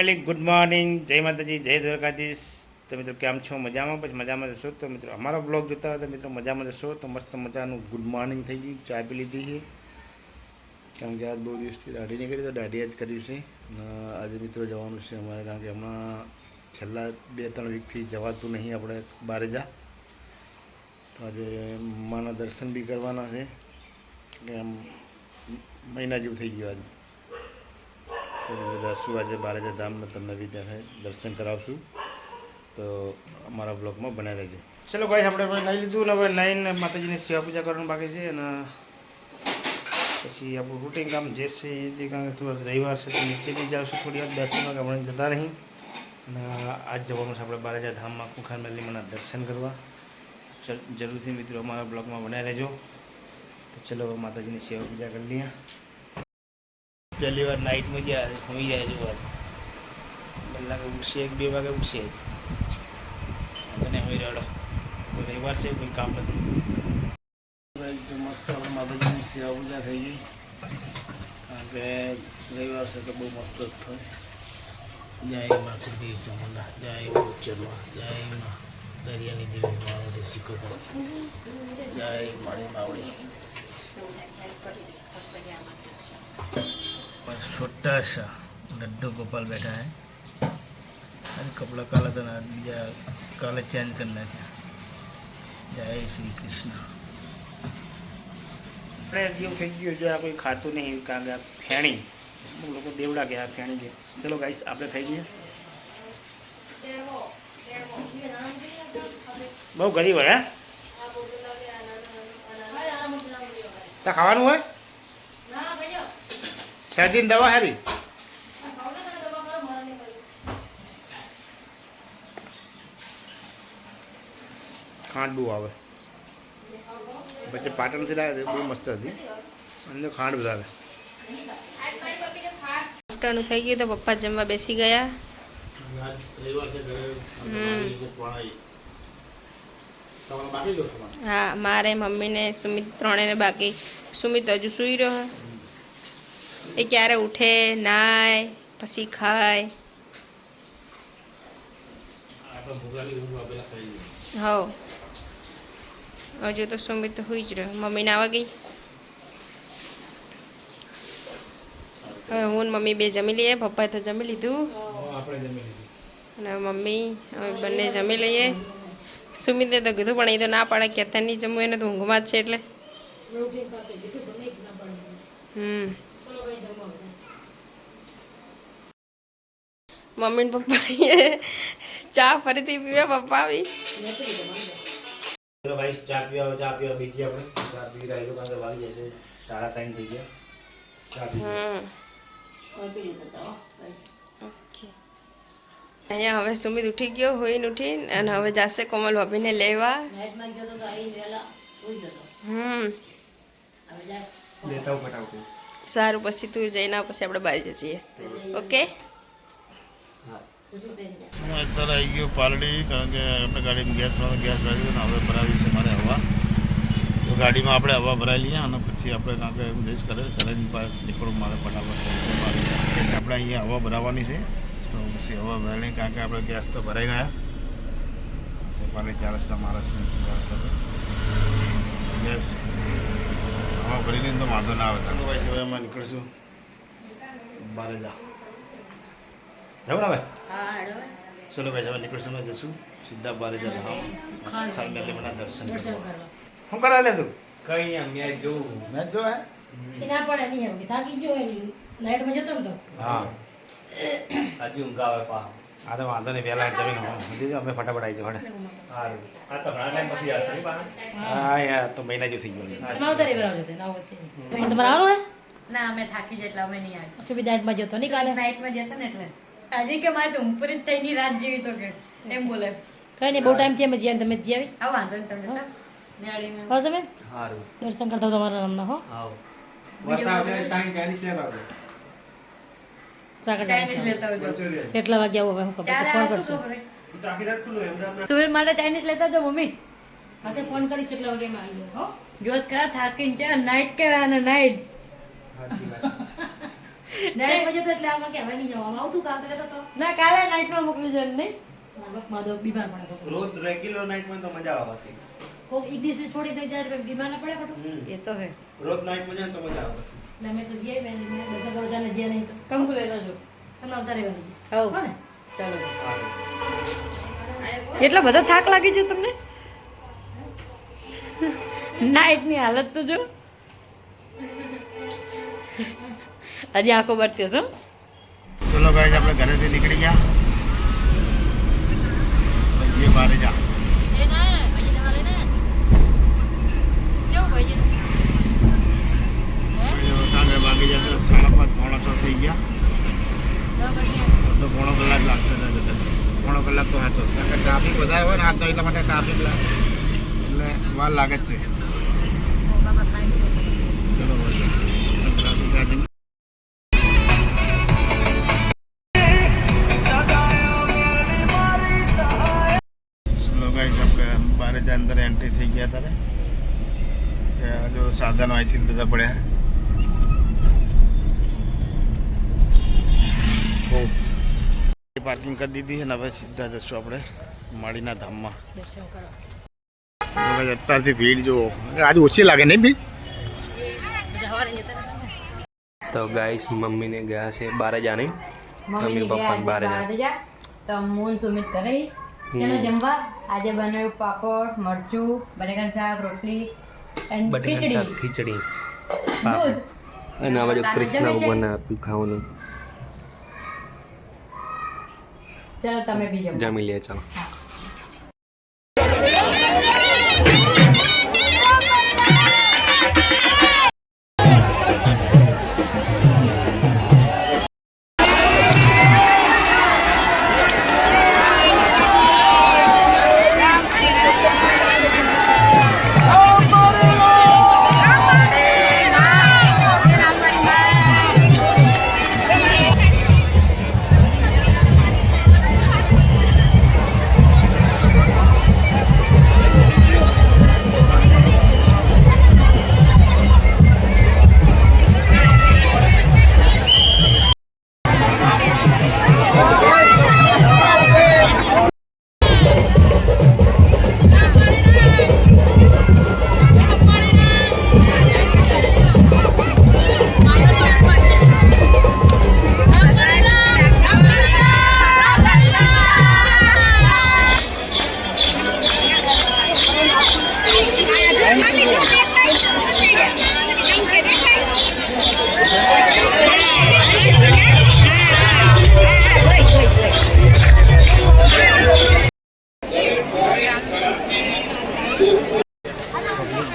Family good morning, જય માતાજી, જય દ્વારકાધીશ. તો મિત્રો કેમ છો? મજામાં? પછી મજામાં જશો તો મિત્રો અમારો બ્લોગ જોતા હોય તો મિત્રો મજામાં જશો તો મસ્ત મજાનું ગુડ મોર્નિંગ થઈ ગયું. ચા પી લીધી છે કારણ કે આજ બહુ દિવસથી દાઢી નહીં કરી તો દાઢી જ કરી છે. અને આજે મિત્રો જવાનું છે અમારે કારણ કે હમણાં છેલ્લા 2-3 વીકથી જવાતું નહીં આપણે બહાર જા. તો આજે માના દર્શન બી કરવાના છે કે આમ મહિના જેવું થઈ ગયું આજે. તો જશું આજે બારેજા ધામમાં, તમને બી ત્યાં દર્શન કરાવશું. તો અમારા બ્લોગમાં બનાવી રહેજો. ચલો ભાઈ, આપણે નાહી લીધું ને હવે નાહીને માતાજીની સેવા પૂજા કરવાનું બાકી છે. અને પછી આપણું રૂટીન કામ જે છે એ જે, કારણ કે થોડો રવિવાર છે તો નીચે બી જાવશું થોડી વાર દર્શનમાં, હમણાં જતા નહીં. અને આજ જવાનું છે આપણે બારેજા ધામમાં કુખાર મેલીમાના દર્શન કરવા. જરૂરથી મિત્રો અમારા બ્લોગમાં બનાવી રહેજો. તો ચલો માતાજીની સેવા પૂજા કરી લઈએ. પહેલી વાર નાઇટમાં ગયા હોઈ જાય જો આજ મને લાગે ઉઠશે 1-2 વાગે ઉઠશે અને હોઈ રહ્યો. રવિવાર છે, કોઈ કામ નથી. મસ્ત આપણે માતાજીની સેવા પૂજા થઈ ગઈ કારણ કે રવિવાર છે તો બહુ મસ્ત જ થાય. જય મા કુલદેવ ચામુંડા, જય ચરવા, જય મા દરિયાની દેવી માવડી શીખો, જય માળી માવડી. छोटा सा लड्डू गोपाल बैठा है. अरे कपड़ा काला था ना, बीजा काले चेंज करना था. जय श्री કૃષ્ણ. આપણે જેવું થઈ ગયું જો આ કોઈ ખાતું નહીં કારણ કે ફેણી અમુક લોકો દેવડા ગયા ફેણી છે. ચલો ગાઈસ આપણે ખાઈ લઈએ. બહુ ગરીબ હોય. હે ખાવાનું હોય શરદીની દવા હારી. ખાંડ બહુ આવે પછી પાટણથી લાવે બહુ મસ્ત હતી, અંદર ખાંડ વધારે. નાસ્તાનું થઈ ગયું તો પપ્પા જમવા બેસી ગયા. હા, મારે મમ્મીને સુમિત ત્રણેયને બાકી. સુમિત હજુ સૂઈ રહ્યો, એ ક્યારે ઉઠે નાય પછી ખાય. હવ હજુ તો સુમિત તો હોઈ જ રહ્યો. મમ્મીને આવવા ગઈ. હવે હું ને મમ્મી બે જમી લઈએ. પપ્પાએ તો જમી લીધું અને મમ્મી અમે બંને જમી લઈએ. સુમિતે તો કીધું પણ એ તો ના પાડે કે અત્યારે નહીં જમવું, એને તો ઊંઘમાં જ છે એટલે. મમ્મી ને પપ્પા ચા ફરીથી પીવા. પપ્પા આવી ભાઈ ચા પીવા બીજી આપણે ચા પી રહ્યા કારણ કે વાગી જશે 3:30 થઈ ગયા. ચા પી ઓકે. અહીંયા હવે સુમિત ઉઠી ગયો, હોઈને ઉઠીને, અને હવે જશે કોમલ ભાભીને લેવા. સારું, પછી તું જઈને પછી આપણે બહાર જઈએ. ઓકે. હું અત્યારે આવી ગયો પાલડી કારણ કે આપણે ગાડીમાં ગેસ ભરાવી અને હવે ભરાવી છે મારે હવા. તો ગાડીમાં આપણે હવા ભરાઈ લઈએ અને પછી આપણે કારણ કે એમ જઈશ કરેની પાસે નીકળવું મારે ફટાફટ. આપણે અહીંયા હવા ભરાવવાની છે તો પછી હવા ભરાઈ કારણ કે આપણે ગેસ તો ભરાઈ રહ્યા પછી પાલી 4 રસ્તા મારા શું ગેસ હવા ભરીને તો વાંધો ના આવે. ચાલો ભાઈ હવે અમે નીકળશું બારે જવું ને હવે. ચલો ભાઈ હવે નીકળશું, જશું સીધા બારે જતા ખાલ મેલીમાના દર્શન કરવા. શું કરા લે તું? કઈ મેચ જોઉં. મેચ જો હે ના પડે નહીં એમ કે થાકી ગયો લાઈટમાં જતો તો. હા હજી ઊંઘ આવે પા. આ તો વાંધો નહીં, વહેલા જમીને સમજી જાઓ અમે ફટાફટ આવી જાઓ. સારું, આ તો ઘણા ટાઈમ પછી આવશે પા. હા યાર તો મહિના જેવું થઈ ગયું. તમારે તારે બરાબર છે ના હોત કે તમારે આવવાનું હે? ના અમે થાકી જેટલા અમે નહીં આવી. પછી બી નાઈટમાં જતો નહીં કાલે. નાઈટમાં જતા ને એટલે આજે કે મારે તો ઊંઘ પૂરી જ થઈને રાત જેવી તો કે એમ બોલે. કઈ નહીં, બહુ ટાઈમથી અમે જ્યાં તમે જી આવી. આવો વાંધો નહીં તમને નેળીમાં બસ બેન સારું, દર્શન કરતા તમારા નામના હો. આવો. વરસાદ આવે તાઈ ચાલીસ લેવા આવે. સાકર ચાઇનીઝ લેતા આવજો. કેટલા વાગે આવું હવે હું ખબર ત્યારે ફોન આ શું કરશું. છોકરે? તો આખી રાત ખુલ્લું એમ રાત. સુહેલ માટે ચાઇનીઝ લેતા આવજો મમ્મી. હા ફોન કરી કેટલા વાગે માં આવી જાવ હો. જોત ખરા થાકીને છે નાઈટ કે અને નાઈટ સાચી વાત. નાઇટમાં જતો એટલે આમાં કહેવાય નહીં જવાનું આવતું કાલ તો કહેતો હતો ના કાલે નાઈટમાં મોકલી છે નહીં માધવ બીમાર પડે તો રોજ રેગ્યુલર નાઇટમાં તો મજા આવે પછી કોક એક દિવસ છોડી દે જાય એટલે બીમાર ના પડે ખોટું એ તો હે રોજ નાઇટમાં જાય તો મજા આવે પછી એટલે અમે તો જઈએ મેં બજાને જઈએ નહીં તો કંકુ લઈ લેજો તમને આવતા રહેવાની જઈશ હવ. હો ને ચાલો સારું. એટલો બધો થાક લાગી છે તમને નાઈટની હાલત તો જો હજી આંખો બરતી હશે ચલો ગાઈસ આપણે ઘરેથી નીકળી ગયા ભાઈ બહાર જા કાલે વાગી જશે 5:30 થઈ ગયા તો પોણો કલાક લાગશે ને પોણો કલાક તો હતો કારણ કે ટ્રાફિક વધારે હોય ને આ તો એટલા માટે ટ્રાફિક એટલે વાર લાગે જ છે ચલો ભાઈ ચલો ગાઈસ આપણે બારે જ અંદર એન્ટ્રી થઈ ગયા ત્યારે જો સાધનો અહીંથી બધા પડ્યા પાર્કિંગ કરી દીધી છે ને હવે સીધા જશું આપણે માળીના ધામમાં દર્શન કરો અત્યારથી ભીડ જુઓ આજે ઓછી લાગે નહીં ભીડ બધા હવારે જતા હતા તો ગાઈસ મમ્મીને ગયા છે બારે જાને મમ્મી પપ્પા બારે જા તો મૂન સુમિત કરે તેનો જમવા આજે બનાવ્યું પાપડ મરચું બટેકાનું શાક રોટલી and ખીચડી ખીચડી દૂધ અને આ બાજુ કાલે કૃષ્ણ જમે છે? ભગવાનને આપ્યું ખાવાનું ચાલો તમે બી જમો જમી લે ચાલો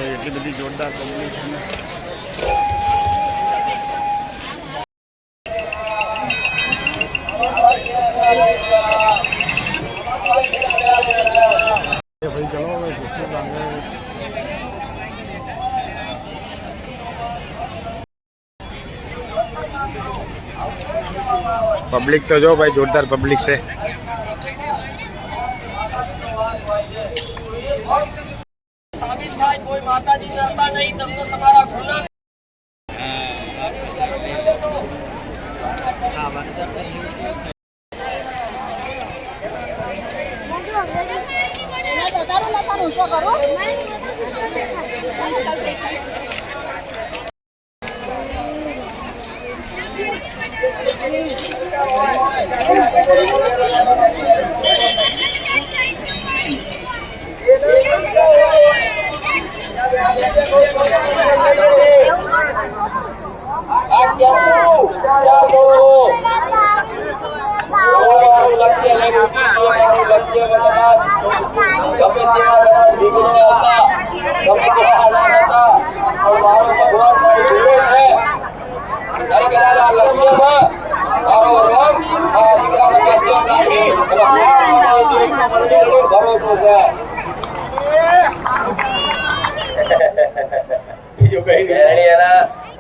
એટલી બધી જોરદાર પબ્લિક ભાઈ ચલો હવે જશું આગળ પબ્લિક તો જો ભાઈ જોરદાર પબ્લિક છે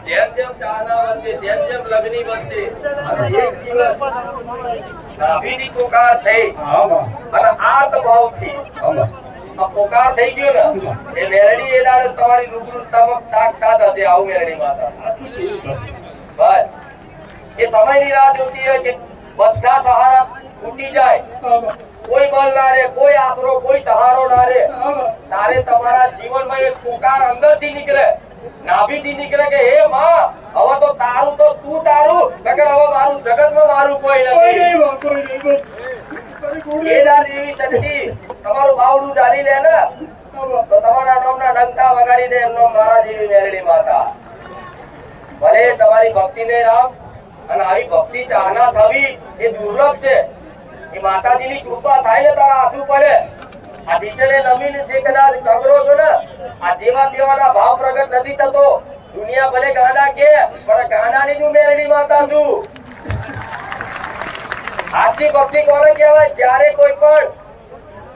જેમ જેમ ચાહના બનશે જેમ જેમ લગ્ની બનશે અને એક દિવસ નાભીની પોકાર થઈ અને આર્તભાવથી આ પોકાર થઈ ગયો ને એ મેરડી એ દાડે તમારી રૂબરૂ સમક્ષ સાક્ષાત હશે આવું મેરડી માતા બસ એ સમયની રાહ જોતી હોય કે બધા સહારા છૂટી જાય, કોઈ બળ ના રહે, કોઈ આશરો, કોઈ સહારો ના રહે, તારે તમારા જીવનમાં એક પુકાર અંદરથી નીકળે, નાભીથી નીકળે કે હે માં, હવે તો તારું તો તું તારું, નકર હવે મારું જગતમાં મારું કોઈ નથી. કેદાર દેવી શક્તિ તમારું બાવડું ચાલી લે ને તો તમારા નામના ડંકા વગાડી દે એમનો મારા જેવી મેરડી માતા. ભલે તમારી ભક્તિ ને રામ, અને આવી ભક્તિ ચાહના થવી એ દુર્લભ છે. એ માતાજીની કૃપા થાય ને તારા આંસુ પડે. આ ઢીચણે નમીને જે કદાચ કગરો છો ને, આ જેવા તેવાના ભાવ પ્રગટ નથી થતો. દુનિયા ભલે ગાંડા કે, પણ ગાંડાની જ હું મેરડી માતા છું. સાચી ભક્તિ કોને કહેવાય? જ્યારે કોઈ પણ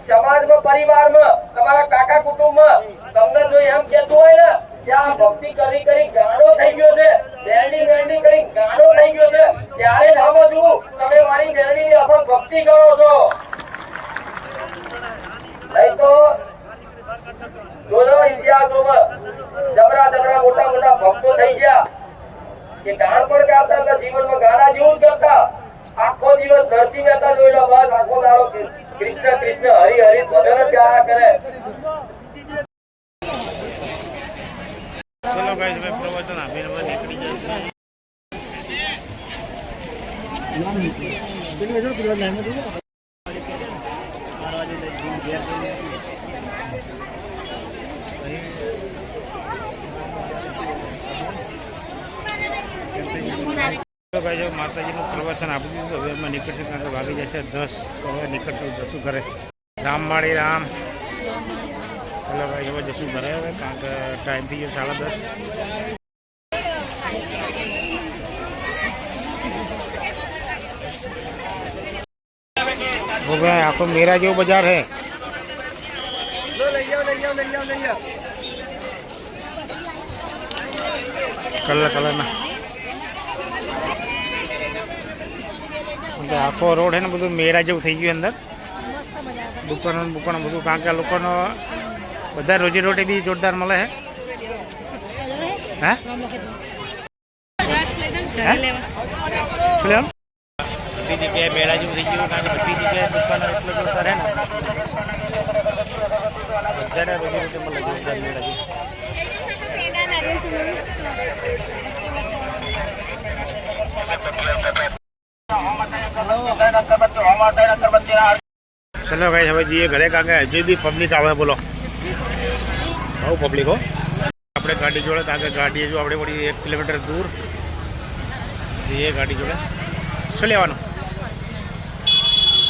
સમાજમાં, પરિવારમાં, તમારા કાકા કુટુંબમાં તમને જો એમ કહેતું હોય ને કે આ ભક્તિ કરી કરી ગાંડો થઈ ગયો છે, મેરડી મેરડી કરી ગાંડો થઈ ગયો છે, ત્યારે જ સમજવું તમે મારી મેરડીની અસલ ભક્તિ કરો છો. નહીં તો જોજો ઇતિહાસોમાં જબરા જબરા મોટા મોટા ભક્તો થઈ ગયા કે ગાણ પણ ગાતા હતા, જીવનમાં ગાણા જેવું જ કરતા. આખો દિવસ નરસિંહ મહેતા જોઈ લો, બસ આખો દાડો કૃષ્ણ કૃષ્ણ હરિ હરિ ભજન જ ગાયા કરે. ચલો ગાઈસ, હવે પ્રવચન આપીને હવે નીકળી જાય છે. માતાજીનું પ્રવચન આપી દીધું, હવે એમાં નીકળશે કારણ કે વાગી જશે 10. તો હવે નીકળશું, જશું ઘરે. રામવાળી રામ. ચલો ભાઈ, હવે જશું ઘરે હવે, કારણ કે ટાઈમ થઈ ગયો 10:30. वो भाई आखो मेरा जो बाजार है कलर कलर ना આખો રોડ છે ને બધું મેરા જેવું થઈ ગયું અંદર. દુકાનો બુકાનો બધું, કારણ કે આ લોકોનો બધા રોજીરોટી બી જોરદાર મળે છે. હા બધી જગ્યાએ મેળા જેવું થઈ ગયું, કારણ કે બધી જગ્યાએ દુકાનો એટલો જોરદાર છે ને, બધાને રોજીરોટી મળે જોરદાર મેળા જેવું. ચલો ભાઈ, હવે જઈએ ઘરે, કારણ કે હજી બી પબ્લિક આવે. બોલો, બહુ પબ્લિક હો. આપણે ગાડી જોડે, કારણ કે ગાડી જો આપણે પડી 1 કિલોમીટર દૂર જઈએ ગાડી જોડે. શું લેવાનું?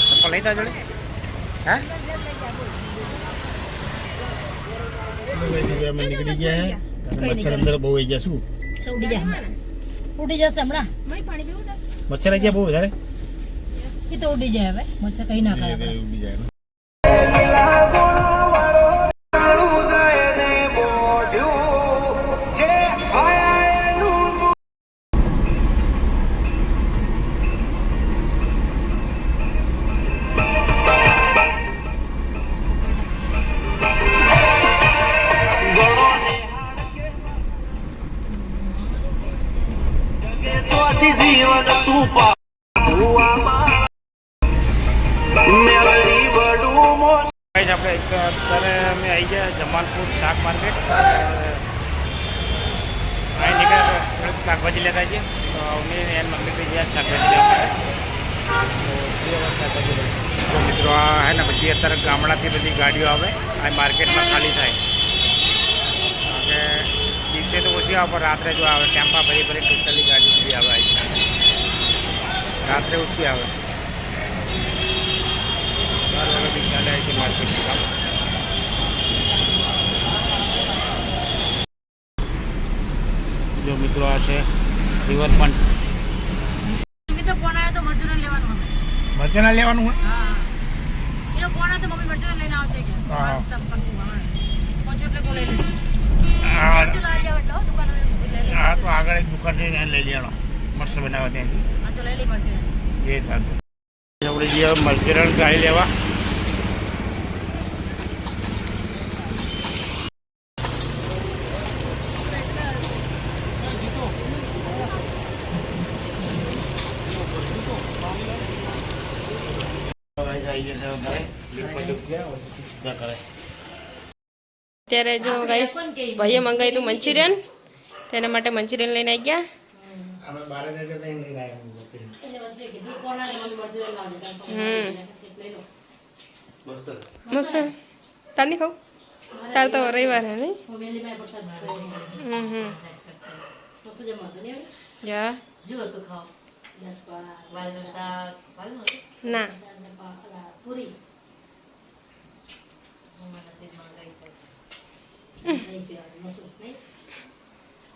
ચપ્પલ નહીં તા જોડે? હા, અમે નીકળી ગયા છે. મચ્છર અંદર બહુ આવી ગયા. શું ઉડી જશે હમણાં? મચ્છર આવી ગયા બહુ વધારે? એ તો ઉડી જાય. હવે મચ્છર કઈ ના કરે. ઉડી જાય. આપણે અત્યારે અમે આવી ગયા જમાલપુર શાક માર્કેટ. અહીં નીકળ્યા તો થોડીક શાકભાજી લેતા જઈએ. તો અમે એમ મમ્મી કઈ ગયા શાકભાજી લેવા માટે. તો મિત્રો આ હે ને બધી અત્યારે ગામડાથી બધી ગાડીઓ આવે આ માર્કેટમાં ખાલી થાય. કારણ કે દિવસે તો ઓછી આવે, પણ રાત્રે જો આવે ટેમ્પા ભરી ભરી ટોટલી ગાડી બધી આવે. રાત્રે ઓછી આવે. જો મિત્રો આ છે રિવરફ્રન્ટ. મરચાં લેવાનું હોય. હા, તો આગળ એક દુકાન છે ત્યાં લઈ લેવાનો, મસ્ત બનાવે ત્યાંથી. એ સારું. આપણે જઈએ મરચેરણ ગાય લેવા. જશે ઘરે લીપમાં ગયા સીધા કરે. અત્યારે જો ગાઈસ ભાઈએ મંગાવ્યું હતું મંચુરિયન, તેના માટે મંચુરિયન લઈને આવી ગયા. અમે બારે જતા ત્યાં લઈને આવ્યા. મસ્ત તાર નહીં ખાવ? તાર તો રવિવાર હે નહીં? જા ના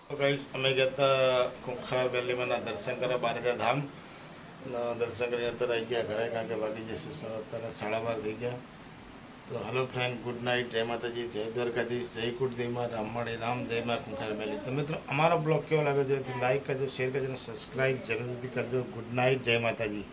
તો ગાઈસ અમે ગયા હતા ખુંખાર વેલીમાંના દર્શન કરવા બારજા ધામ. દર્શન કરીને અત્યારે આવી ગયા ઘરે, કારણ કે વાગી જશે અત્યારે 12:30 થઈ ગયા. તો હલો ફ્રેન્ડ, ગુડ નાઇટ, જય માતાજી, જય દ્વારકાધીશ, જય કુળદેવીમાં, રામવાણી રામ, જય મા ખુંખાર વેલી. તો મિત્રો અમારો બ્લોગ કેવો લાગે છે લાઈક કરજો, શેર કરજો અને સબસ્ક્રાઈબ જરૂરથી કરજો. ગુડ નાઇટ, જય માતાજી.